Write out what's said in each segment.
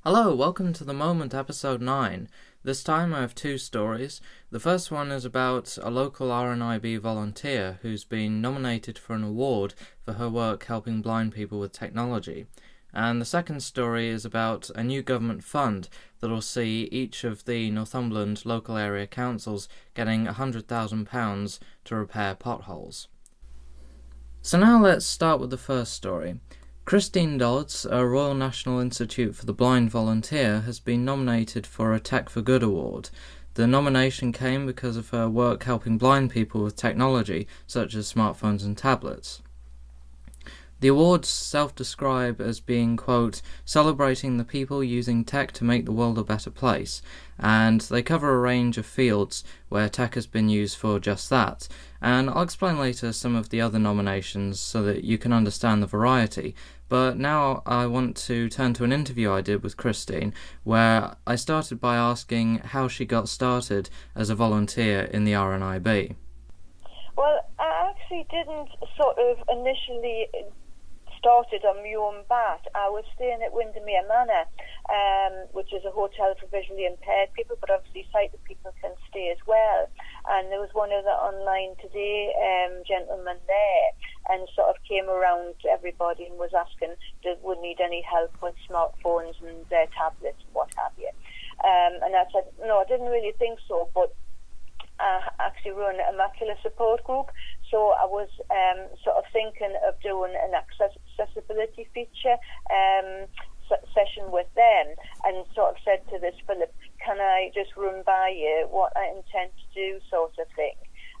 Hello, welcome to the Moment Ep9. This time I have two stories. The first one is about a local RNIB volunteer who's been nominated for an award for her work helping blind people with technology. And the second story is about a new government fund that will see each of the Northumberland local area councils getting £100,000 to repair potholes. So now let's start with the first story. Christine Dodds, a Royal National Institute for the Blind volunteer, has been nominated for a Tech for Good award. The nomination came because of her work helping blind people with technology, such as smartphones and tablets. The awards self-describe as being, quote, celebrating the people using tech to make the world a better place, and they cover a range of fields where tech has been used for just that. And I'll explain later some of the other nominations so that you can understand the variety. But now I want to turn to an interview I did with Christine, where I started by asking how she got started as a volunteer in the RNIB. Well, I actually didn't sort of initially started on my own bat. I was staying at Windermere Manor, which is a hotel for visually impaired people, but obviously sighted people can stay as well. And there was one of the Online Today gentlemen there, and sort of came around to everybody and was asking, would need any help with smartphones and tablets and what have you. And I said, no, I didn't really think so, but I actually run a macular support group, so I was sort of thinking of doing an accessibility feature session with them, and sort of said to this Philip, can I just run by you what I intend to do, sort of thing.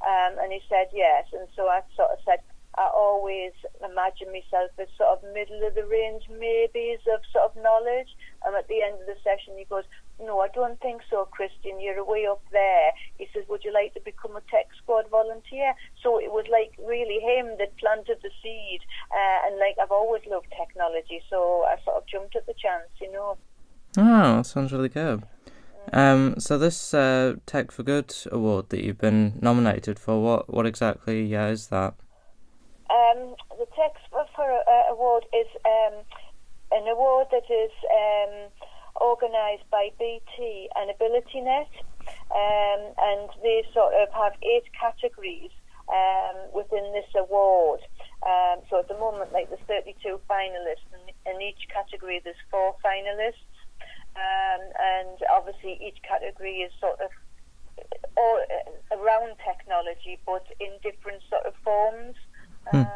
And he said yes, and so I sort of said, I always imagine myself as sort of middle of the range maybes of sort of knowledge. And at the end of the session he goes, no, I don't think so, Christian, you're way up there. He says, would you like to become a tech squad volunteer? So it was like really him that planted the seed, and like I've always loved technology, so I sort of jumped at the chance, Oh, that sounds really good. So this Tech for Good award that you've been nominated for, what exactly is that? The Tech for award is an award that is organised by BT and AbilityNet, and they sort of have 8 categories within this award. So at the moment, like, there's 32 finalists, and in each category there's 4 finalists, and obviously each category is sort of all around technology, but in different sort of forms. And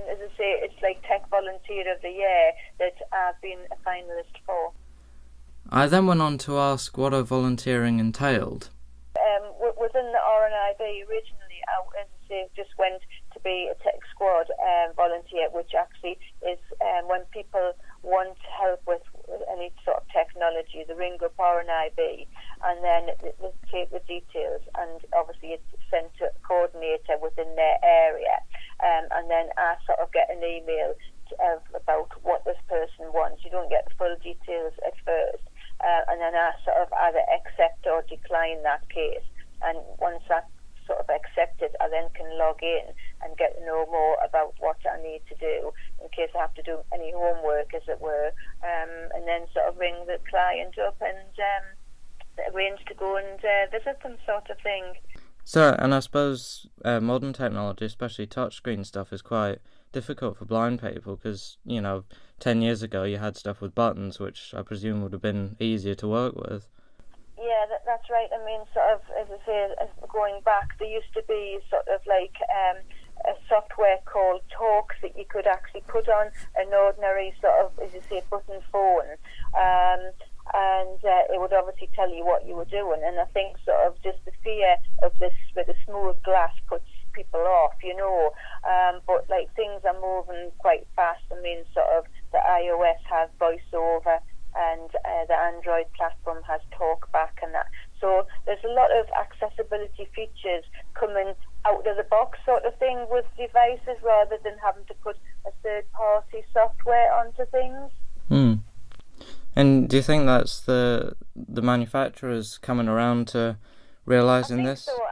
as I say, it's like Tech Volunteer of the Year that I've been a finalist for. I then went on to ask what her volunteering entailed. Within the RNIB, originally I just went to be a tech squad volunteer, which actually is when people want help with any sort of technology, they ring up RNIB, and then they take the details, and obviously it's sent to a coordinator within their area, and then I sort of get an email about what this person wants. You don't get the full details at first, and then I sort of either accept or decline that case. And once that's sort of accepted, I then can log in and get to know more about what I need to do in case I have to do any homework, as it were, and then sort of ring the client up and arrange to go and visit them, sort of thing. So, and I suppose modern technology, especially touchscreen stuff, is quite difficult for blind people because, 10 years ago you had stuff with buttons, which I presume would have been easier to work with. Yeah, that's right. I mean, sort of, as I say, going back, there used to be sort of like a software called Talk that you could actually put on an ordinary sort of, as you say, button phone, and it would obviously tell you what you were doing. And I think sort of just the fear of this with a smooth glass puts people off, but like things are moving quite fast. I mean, sort of the iOS has voiceover, and the Android platform has talkback and that. So there's a lot of accessibility features coming out of the box sort of thing with devices, rather than having to put a third-party software onto things. And do you think that's the manufacturers coming around to realising this? I think so.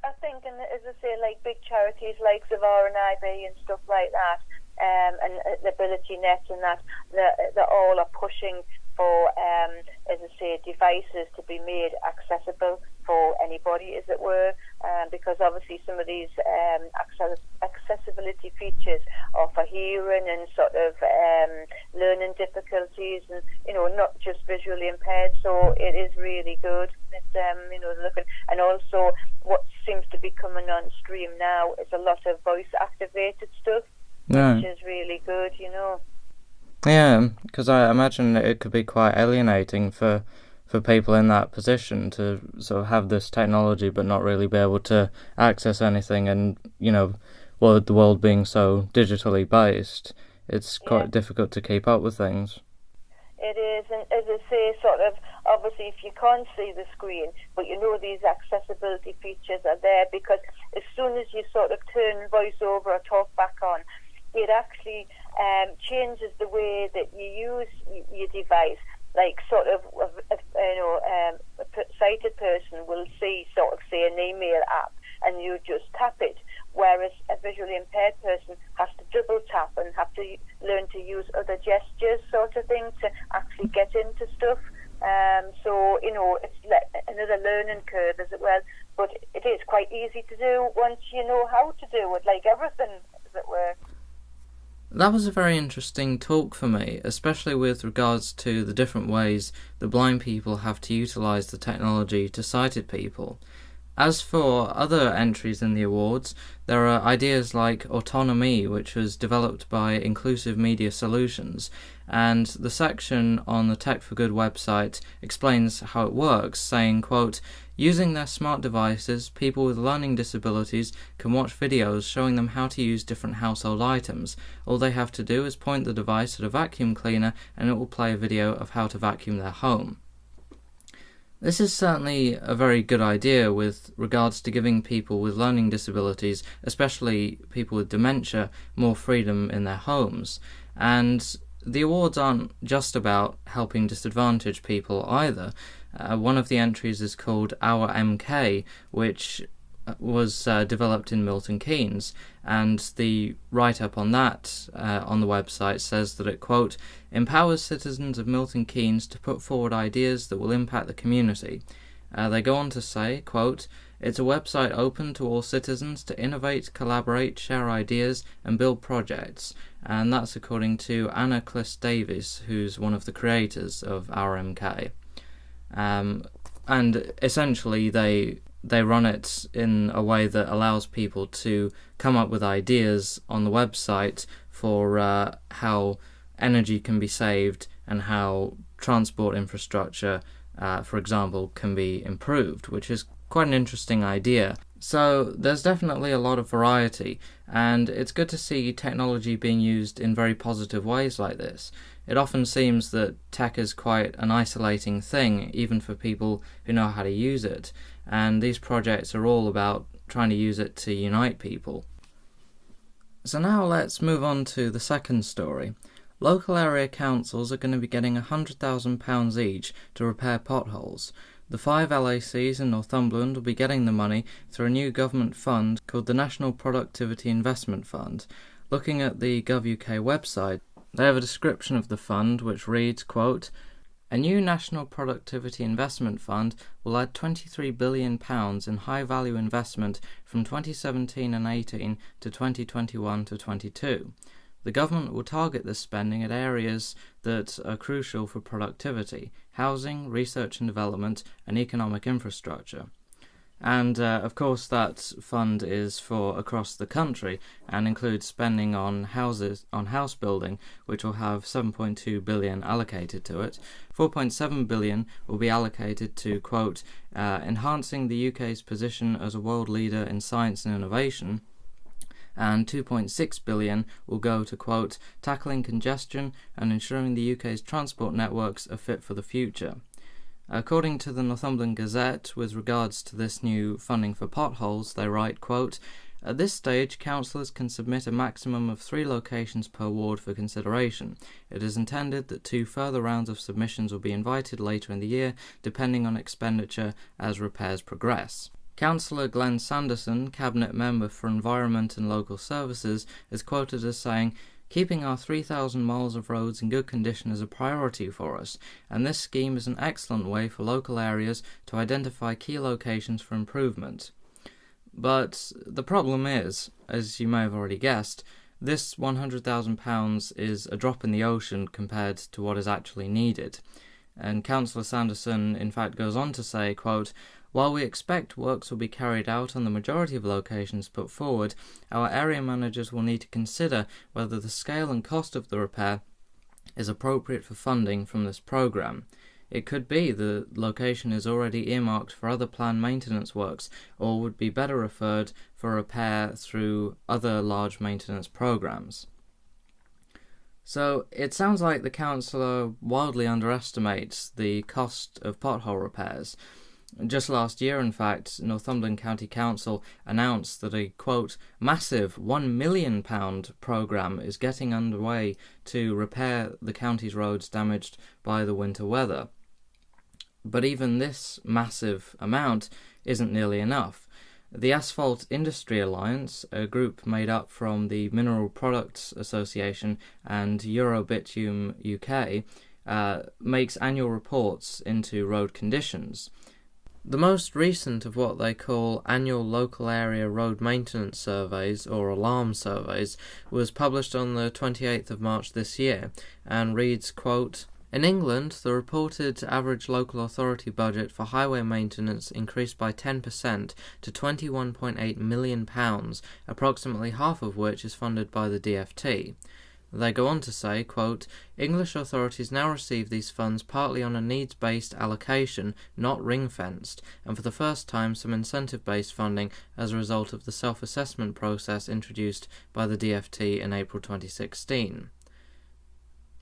I think, and as I say, like big charities like the RNIB and stuff like that, and the AbilityNet and that, they all are pushing for as I say, devices to be made accessible for anybody, as it were, because obviously some of these accessibility features are for hearing and sort of learning difficulties, and not just visually impaired. So it is really good. It's, looking, and also what seems to be coming on stream now is a lot of voice activated stuff, which is really good. Yeah, because I imagine it could be quite alienating for people in that position to sort of have this technology but not really be able to access anything, and the world being so digitally based, it's quite difficult to keep up with things. It is, and as I say, sort of, obviously if you can't see the screen, but these accessibility features are there, because as soon as you sort of turn voiceover or talk back on, it actually changes the way that you use your device. Like sort of, a sighted person will see sort of, say, an email app, and you just tap it, whereas a visually impaired person has to double tap and have to learn to use other gestures, sort of thing, to actually get into stuff. So it's another learning curve, as it were, but it is quite easy to do once you know how to do it, like everything, as it were. That was a very interesting talk for me, especially with regards to the different ways that blind people have to utilise the technology to sighted people. As for other entries in the awards, there are ideas like Autonomy, which was developed by Inclusive Media Solutions, and the section on the Tech for Good website explains how it works, saying, quote, "Using their smart devices, people with learning disabilities can watch videos showing them how to use different household items. All they have to do is point the device at a vacuum cleaner and it will play a video of how to vacuum their home." This is certainly a very good idea with regards to giving people with learning disabilities, especially people with dementia, more freedom in their homes. And the awards aren't just about helping disadvantaged people either. One of the entries is called Our MK, which was developed in Milton Keynes, and the write-up on that on the website says that it, quote, "empowers citizens of Milton Keynes to put forward ideas that will impact the community." They go on to say, quote, "It's a website open to all citizens to innovate, collaborate, share ideas, and build projects." And that's according to Anna Cliss-Davies, who's one of the creators of Our MK. And essentially they run it in a way that allows people to come up with ideas on the website for how energy can be saved and how transport infrastructure, for example, can be improved, which is quite an interesting idea. So there's definitely a lot of variety, and it's good to see technology being used in very positive ways like this. It often seems that tech is quite an isolating thing, even for people who know how to use it, and these projects are all about trying to use it to unite people. So now let's move on to the second story. Local area councils are going to be getting £100,000 each to repair potholes. The 5 LACs in Northumberland will be getting the money through a new government fund called the National Productivity Investment Fund. Looking at the Gov.uk website, they have a description of the fund which reads, quote, "A new National Productivity Investment Fund will add £23 billion in high-value investment from 2017 and 18 to 2021 to 22. The government will target this spending at areas that are crucial for productivity: housing, research and development, and economic infrastructure." And of course that fund is for across the country and includes spending on house building, which will have £7.2 billion allocated to it. £4.7 billion will be allocated to, quote, "enhancing the UK's position as a world leader in science and innovation," and £2.6 billion will go to, quote, "tackling congestion and ensuring the UK's transport networks are fit for the future." According to the Northumberland Gazette, with regards to this new funding for potholes, they write, quote, "At this stage, councillors can submit a maximum of 3 locations per ward for consideration. It is intended that 2 further rounds of submissions will be invited later in the year, depending on expenditure as repairs progress." Councillor Glenn Sanderson, Cabinet Member for Environment and Local Services, is quoted as saying, Keeping our 3,000 miles of roads in good condition is a priority for us, and this scheme is an excellent way for local areas to identify key locations for improvement. But the problem is, as you may have already guessed, this £100,000 is a drop in the ocean compared to what is actually needed. And Councillor Sanderson in fact goes on to say, quote, "While we expect works will be carried out on the majority of locations put forward, our area managers will need to consider whether the scale and cost of the repair is appropriate for funding from this programme. It could be the location is already earmarked for other planned maintenance works, or would be better referred for repair through other large maintenance programmes." So it sounds like the councillor wildly underestimates the cost of pothole repairs. Just last year, in fact, Northumberland County Council announced that a, quote, "massive £1 million programme is getting underway to repair the county's roads damaged by the winter weather." But even this massive amount isn't nearly enough. The Asphalt Industry Alliance, a group made up from the Mineral Products Association and Eurobitume UK, makes annual reports into road conditions. The most recent of what they call annual local area road maintenance surveys, or alarm surveys, was published on the 28th of March this year, and reads, quote, "In England, the reported average local authority budget for highway maintenance increased by 10% to £21.8 million, approximately half of which is funded by the DFT. They go on to say, quote, "English authorities now receive these funds partly on a needs-based allocation, not ring-fenced, and for the first time some incentive-based funding as a result of the self-assessment process introduced by the DFT in April 2016.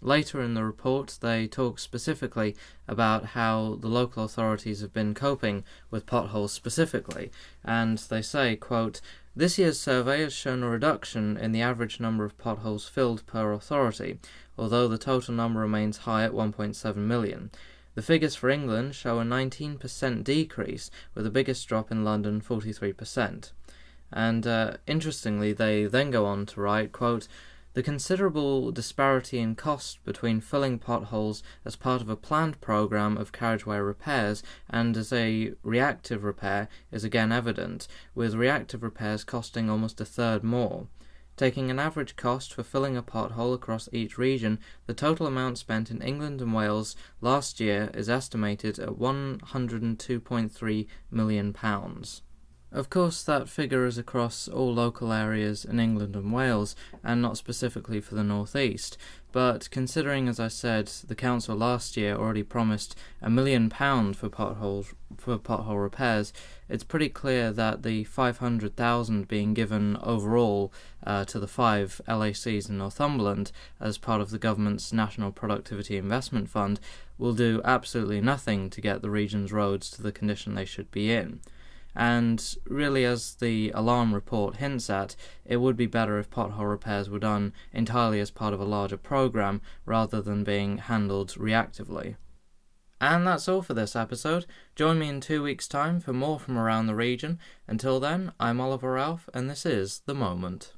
Later in the report, they talk specifically about how the local authorities have been coping with potholes specifically, and they say, quote, "This year's survey has shown a reduction in the average number of potholes filled per authority, although the total number remains high at 1.7 million. The figures for England show a 19% decrease, with the biggest drop in London, 43%. And interestingly, they then go on to write, quote, "The considerable disparity in cost between filling potholes as part of a planned programme of carriageway repairs and as a reactive repair is again evident, with reactive repairs costing almost a third more. Taking an average cost for filling a pothole across each region, the total amount spent in England and Wales last year is estimated at £102.3 million. Of course, that figure is across all local areas in England and Wales, and not specifically for the North East, but considering, as I said, the council last year already promised £1 million for pothole repairs, it's pretty clear that the £500,000 being given overall to the 5 LACs in Northumberland as part of the government's National Productivity Investment Fund will do absolutely nothing to get the region's roads to the condition they should be in. And really, as the alarm report hints at, it would be better if pothole repairs were done entirely as part of a larger programme rather than being handled reactively. And that's all for this episode. Join me in 2 weeks' time for more from around the region. Until then, I'm Oliver Ralph, and this is The Moment.